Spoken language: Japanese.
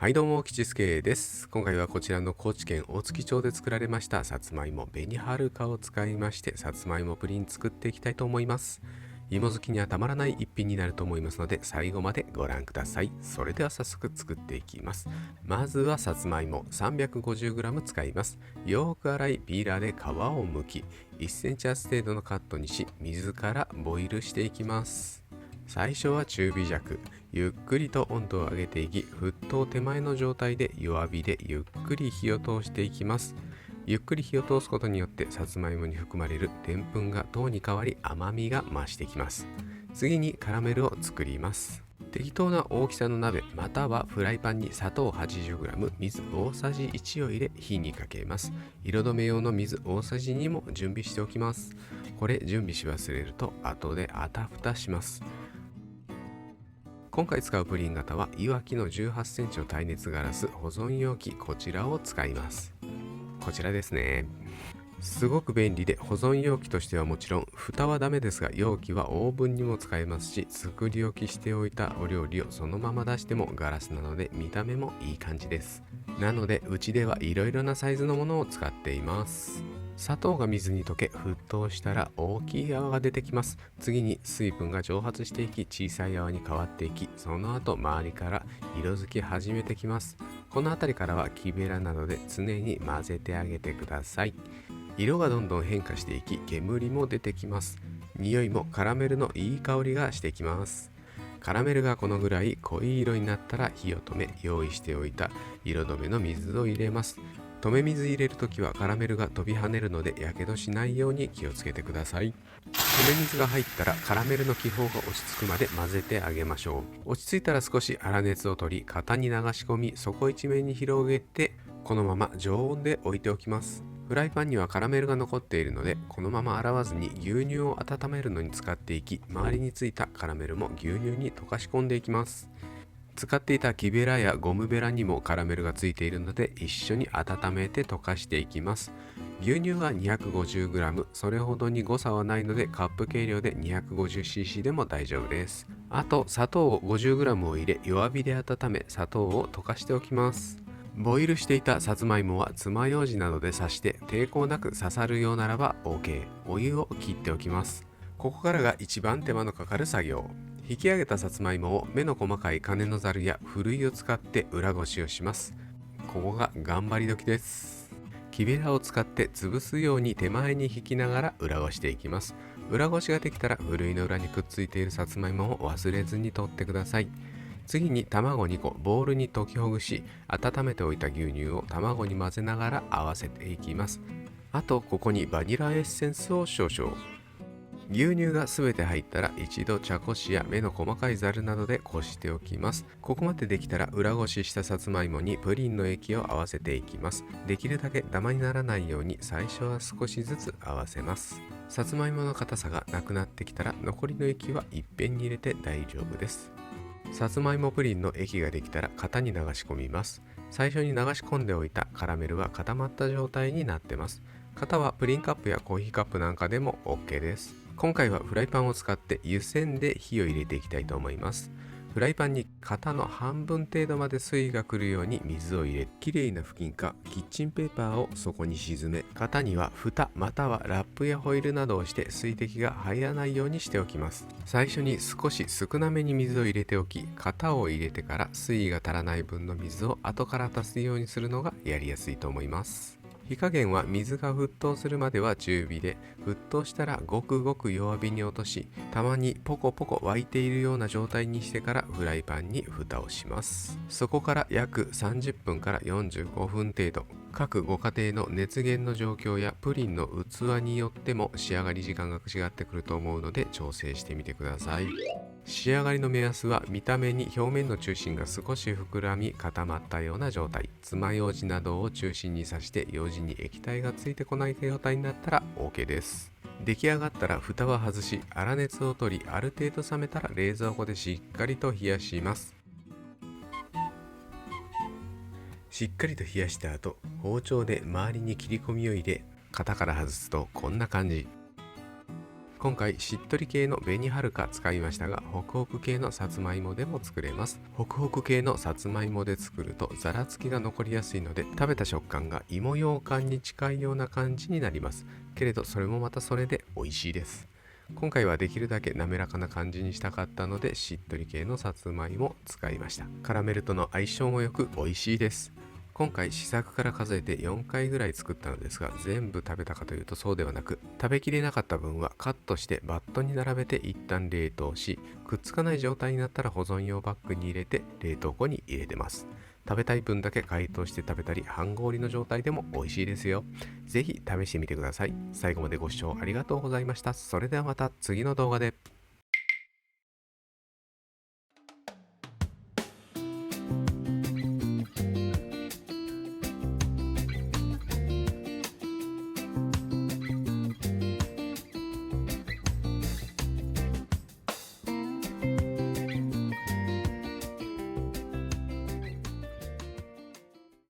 はいどうも、吉助です。今回はこちらの高知県大月町で作られましたさつまいも紅はるかを使いましてさつまいもプリン作っていきたいと思います。芋好きにはたまらない一品になると思いますので最後までご覧ください。それでは早速作っていきます。まずはさつまいも 350g 使います。よく洗いピーラーで皮を剥き 1cm 厚程度のカットにし水からボイルしていきます。最初は中火弱、ゆっくりと温度を上げていき、沸騰手前の状態で弱火でゆっくり火を通していきます。ゆっくり火を通すことによってさつまいもに含まれるでんぷんが糖に変わり甘みが増してきます。次にカラメルを作ります。適当な大きさの鍋またはフライパンに砂糖 80g、水大さじ1を入れ火にかけます。色止め用の水大さじ2も準備しておきます。これ準備し忘れると後であたふたします。今回使うプリン型はいわきの 18cm の耐熱ガラス保存容器、こちらを使います。こちらですね。すごく便利で保存容器としてはもちろん蓋はダメですが容器はオーブンにも使えますし、作り置きしておいたお料理をそのまま出してもガラスなので見た目もいい感じです。なのでうちではいろいろなサイズのものを使っています。砂糖が水に溶け沸騰したら大きい泡が出てきます。次に水分が蒸発していき小さい泡に変わっていき、その後周りから色づき始めてきます。この辺りからは木べらなどで常に混ぜてあげてください。色がどんどん変化していき煙も出てきます。匂いもカラメルのいい香りがしてきます。カラメルがこのぐらい濃い色になったら火を止め、用意しておいた色止めの水を入れます。止め水入れるときはカラメルが飛び跳ねるのでやけどしないように気をつけてください。止め水が入ったらカラメルの気泡が落ち着くまで混ぜてあげましょう。落ち着いたら少し粗熱を取り型に流し込み底一面に広げてこのまま常温で置いておきます。フライパンにはカラメルが残っているのでこのまま洗わずに牛乳を温めるのに使っていき、周りについたカラメルも牛乳に溶かし込んでいきます。使っていた木べらやゴムべらにもカラメルがついているので一緒に温めて溶かしていきます。牛乳は 250g、 それほどに誤差はないのでカップ計量で 250cc でも大丈夫です。あと砂糖を 50g を入れ弱火で温め砂糖を溶かしておきます。ボイルしていたさつまいもは爪楊枝などで刺して抵抗なく刺さるようならば OK。 お湯を切っておきます。ここからが一番手間のかかる作業。引き上げたさつまいもを目の細かい金のざるやふるいを使って裏ごしをします。ここが頑張り時です。木べらを使って潰すように手前に引きながら裏ごしていきます。裏ごしができたらふるいの裏にくっついているさつまいもを忘れずに取ってください。次に卵2個ボウルに溶きほぐし温めておいた牛乳を卵に混ぜながら合わせていきます。あとここにバニラエッセンスを少々。牛乳がすべて入ったら一度茶こしや目の細かいざるなどでこしておきます。ここまでできたら裏ごししたさつまいもにプリンの液を合わせていきます。できるだけダマにならないように最初は少しずつ合わせます。さつまいもの硬さがなくなってきたら残りの液はいっぺんに入れて大丈夫です。さつまいもプリンの液ができたら型に流し込みます。最初に流し込んでおいたカラメルは固まった状態になってます。型はプリンカップやコーヒーカップなんかでも OK です。今回はフライパンを使って湯煎で火を入れていきたいと思います。フライパンに型の半分程度まで水位が来るように水を入れ、きれいな布巾かキッチンペーパーをそこに沈め、型には蓋またはラップやホイルなどをして水滴が入らないようにしておきます。最初に少し少なめに水を入れておき、型を入れてから水位が足らない分の水を後から足すようにするのがやりやすいと思います。火加減は水が沸騰するまでは中火で、沸騰したらごくごく弱火に落とし、たまにポコポコ沸いているような状態にしてからフライパンに蓋をします。そこから約30分から45分程度、各ご家庭の熱源の状況やプリンの器によっても仕上がり時間が違ってくると思うので調整してみてください。仕上がりの目安は見た目に表面の中心が少し膨らみ固まったような状態、爪楊枝などを中心に刺して楊枝に液体がついてこない状態になったら OK です。出来上がったら蓋は外し粗熱を取り、ある程度冷めたら冷蔵庫でしっかりと冷やします。しっかりと冷やした後、包丁で周りに切り込みを入れ型から外すとこんな感じ。今回しっとり系の紅はるか使いましたが、ホクホク系のさつまいもでも作れます。ホクホク系のさつまいもで作るとざらつきが残りやすいので、食べた食感が芋ようかんに近いような感じになります。けれどそれもまたそれで美味しいです。今回はできるだけ滑らかな感じにしたかったので、しっとり系のさつまいもを使いました。カラメルとの相性も良く美味しいです。今回試作から数えて4回ぐらい作ったのですが、全部食べたかというとそうではなく、食べきれなかった分はカットしてバットに並べて一旦冷凍し、くっつかない状態になったら保存用バッグに入れて冷凍庫に入れてます。食べたい分だけ解凍して食べたり、半氷の状態でも美味しいですよ。ぜひ試してみてください。最後までご視聴ありがとうございました。それではまた次の動画で。